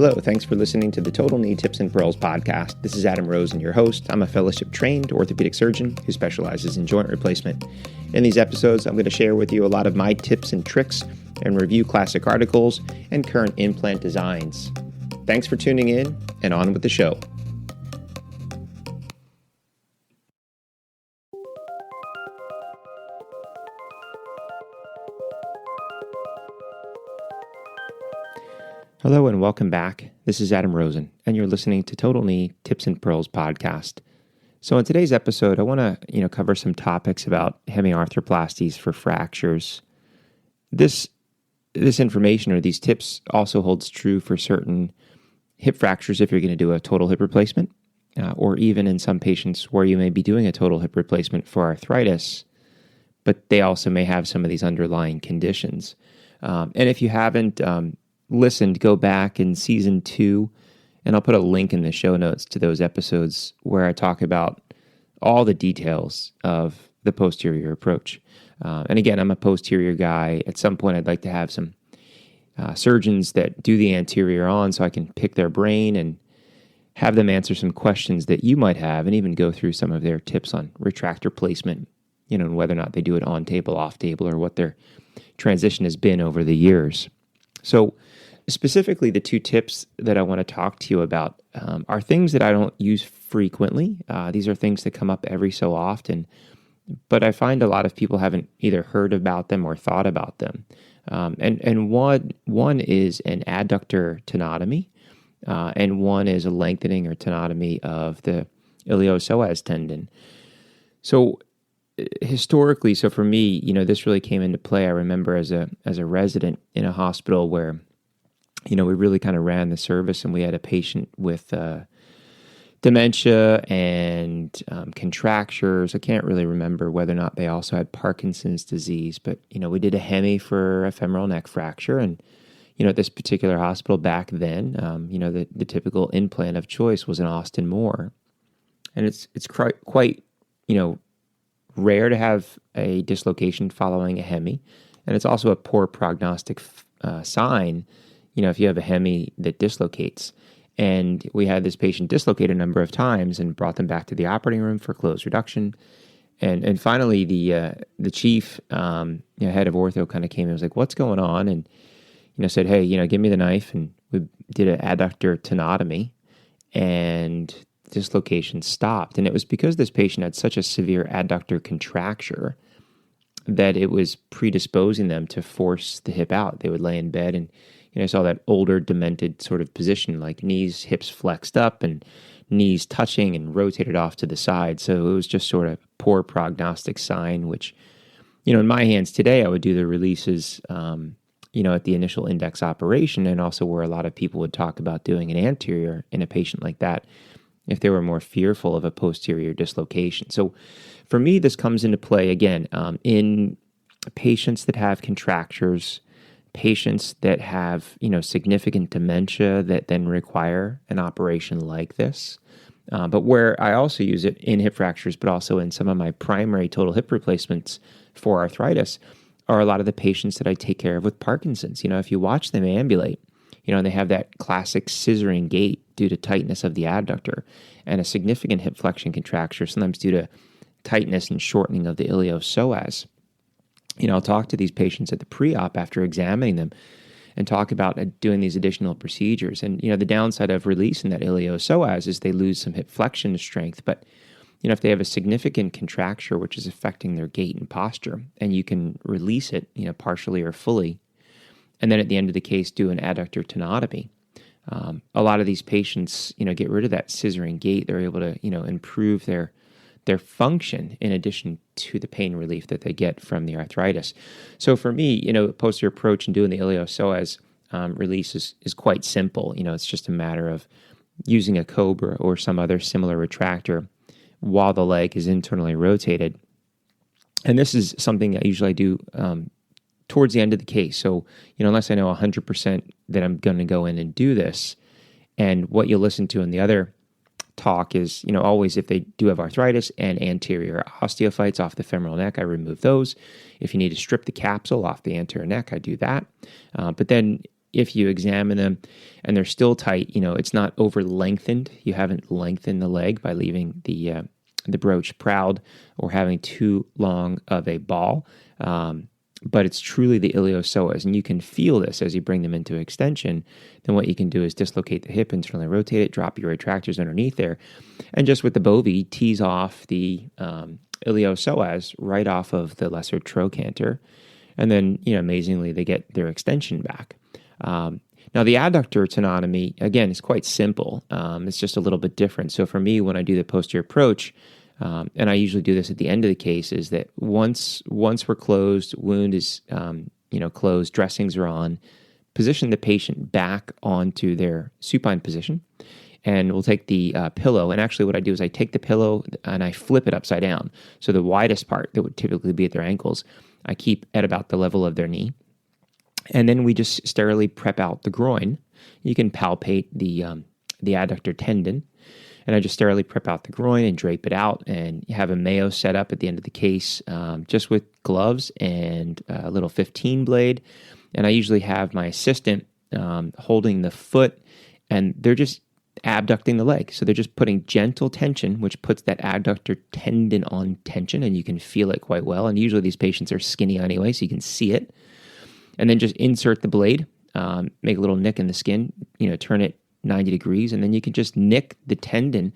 Hello, thanks for listening to the Total Knee Tips and Pearls podcast. This is Adam Rosen, your host. I'm a fellowship-trained orthopedic surgeon who specializes in joint replacement. In these episodes, I'm going to share with you a lot of my tips and tricks and review classic articles and current implant designs. Thanks for tuning in, and on with the show. Hello and welcome back. This is Adam Rosen, and you're listening to Total Knee Tips and Pearls podcast. So in today's episode, I want to cover some topics about hemiarthroplasties for fractures. This information or these tips also holds true for certain hip fractures if you're going to do a total hip replacement, or even in some patients where you may be doing a total hip replacement for arthritis, but they also may have some of these underlying conditions. And if you haven't listened, go back in season 2, and I'll put a link in the show notes to those episodes where I talk about all the details of the posterior approach. And again, I'm a posterior guy. At some point, I'd like to have some surgeons that do the anterior on so I can pick their brain and have them answer some questions that you might have and even go through some of their tips on retractor placement, and whether or not they do it on table, off table, or what their transition has been over the years. So specifically, the two tips that I want to talk to you about are things that I don't use frequently. These are things that come up every so often, but I find a lot of people haven't either heard about them or thought about them. And one is an adductor tenotomy, and one is a lengthening or tenotomy of the iliopsoas tendon. So historically, so for me, this really came into play. I remember as a resident in a hospital where, we really kind of ran the service, and we had a patient with dementia and contractures. I can't really remember whether or not they also had Parkinson's disease, but, we did a Hemi for a femoral neck fracture. And, at this particular hospital back then, the typical implant of choice was an Austin Moore. And it's quite rare to have a dislocation following a Hemi. And it's also a poor prognostic sign, if you have a Hemi that dislocates. And we had this patient dislocate a number of times and brought them back to the operating room for closed reduction. And finally, the chief head of ortho kind of came and was like, "What's going on?" And said, "Hey, give me the knife." And we did an adductor tenotomy, and dislocation stopped. And it was because this patient had such a severe adductor contracture that it was predisposing them to force the hip out. They would lay in bed, and I saw that older, demented sort of position, like knees, hips flexed up, and knees touching and rotated off to the side. So it was just sort of poor prognostic sign, which, in my hands today, I would do the releases, at the initial index operation, and also where a lot of people would talk about doing an anterior in a patient like that if they were more fearful of a posterior dislocation. So for me, this comes into play, again, in patients that have contractures, patients that have, significant dementia that then require an operation like this. But where I also use it in hip fractures, but also in some of my primary total hip replacements for arthritis, are a lot of the patients that I take care of with Parkinson's. If you watch them ambulate, and they have that classic scissoring gait due to tightness of the adductor and a significant hip flexion contracture, sometimes due to tightness and shortening of the iliopsoas. I'll talk to these patients at the pre-op after examining them and talk about doing these additional procedures. And, the downside of releasing that iliopsoas is they lose some hip flexion strength. But, if they have a significant contracture, which is affecting their gait and posture, and you can release it, partially or fully, and then at the end of the case, do an adductor tenotomy. A lot of these patients, get rid of that scissoring gait. They're able to, improve their function in addition to the pain relief that they get from the arthritis. So for me, posterior approach and doing the iliopsoas release is quite simple. It's just a matter of using a Cobra or some other similar retractor while the leg is internally rotated. And this is something I usually do towards the end of the case. So, unless I know 100% that I'm going to go in and do this, and what you'll listen to in the other talk is, always if they do have arthritis and anterior osteophytes off the femoral neck, I remove those. If you need to strip the capsule off the anterior neck, I do that. But then if you examine them and they're still tight, it's not over lengthened. You haven't lengthened the leg by leaving the broach proud or having too long of a ball. But it's truly the iliopsoas, and you can feel this as you bring them into extension. Then what you can do is dislocate the hip, internally rotate it, drop your retractors underneath there, and just with the bovie, tease off the iliopsoas right off of the lesser trochanter, and then amazingly they get their extension back. Now the adductor tenotomy, again, is quite simple. It's just a little bit different. So for me, when I do the posterior approach, and I usually do this at the end of the case, is that once we're closed, wound is closed, dressings are on, position the patient back onto their supine position, and we'll take the pillow. And actually what I do is I take the pillow and I flip it upside down. So the widest part that would typically be at their ankles, I keep at about the level of their knee. And then we just sterilely prep out the groin. You can palpate the adductor tendon. And I just sterilely prep out the groin and drape it out, and have a Mayo set up at the end of the case, just with gloves and a little 15 blade. And I usually have my assistant holding the foot, and they're just abducting the leg. So they're just putting gentle tension, which puts that adductor tendon on tension, and you can feel it quite well. And usually these patients are skinny anyway, so you can see it. And then just insert the blade, make a little nick in the skin, turn it 90 degrees, and then you can just nick the tendon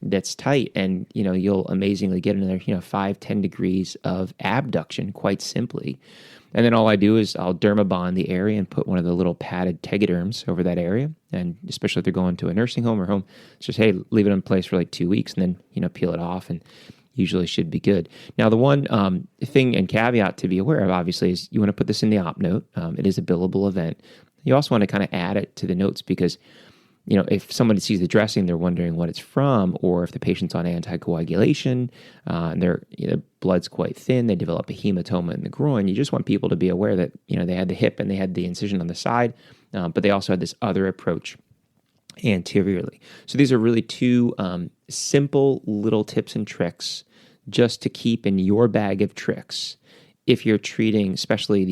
that's tight, and you'll amazingly get another 5-10 degrees of abduction quite simply. And then all I do is I'll dermabond the area and put one of the little padded tegaderms over that area, and especially if they're going to a nursing home or home, it's just, hey, leave it in place for like 2 weeks and then peel it off, and usually should be good. Now the one thing and caveat to be aware of obviously is you want to put this in the op note. It is a billable event. You also want to kind of add it to the notes because, if somebody sees the dressing, they're wondering what it's from, or if the patient's on anticoagulation and their blood's quite thin, they develop a hematoma in the groin. You just want people to be aware that, they had the hip and they had the incision on the side, but they also had this other approach anteriorly. So these are really two simple little tips and tricks just to keep in your bag of tricks if you're treating, especially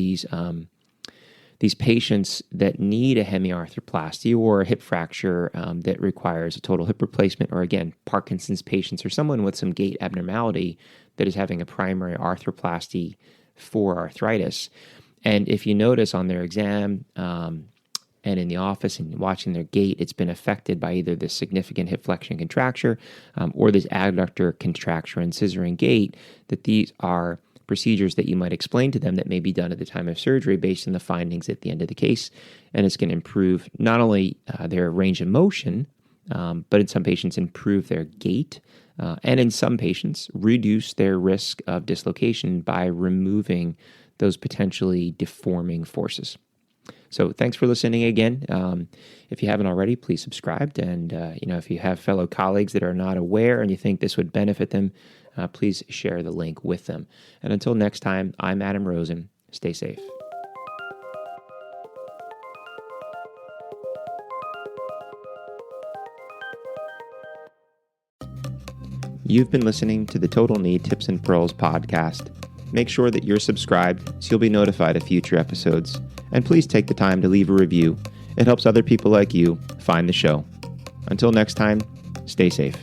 these patients that need a hemiarthroplasty or a hip fracture that requires a total hip replacement, or again, Parkinson's patients or someone with some gait abnormality that is having a primary arthroplasty for arthritis. And if you notice on their exam and in the office and watching their gait, it's been affected by either this significant hip flexion contracture or this adductor contracture and scissoring gait, that these are procedures that you might explain to them that may be done at the time of surgery based on the findings at the end of the case. And it's going to improve not only their range of motion, but in some patients improve their gait, and in some patients reduce their risk of dislocation by removing those potentially deforming forces. So thanks for listening again. If you haven't already, please subscribe. And if you have fellow colleagues that are not aware and you think this would benefit them, please share the link with them. And until next time, I'm Adam Rosen. Stay safe. You've been listening to the Total Knee Tips and Pearls podcast. Make sure that you're subscribed so you'll be notified of future episodes. And please take the time to leave a review. It helps other people like you find the show. Until next time, stay safe.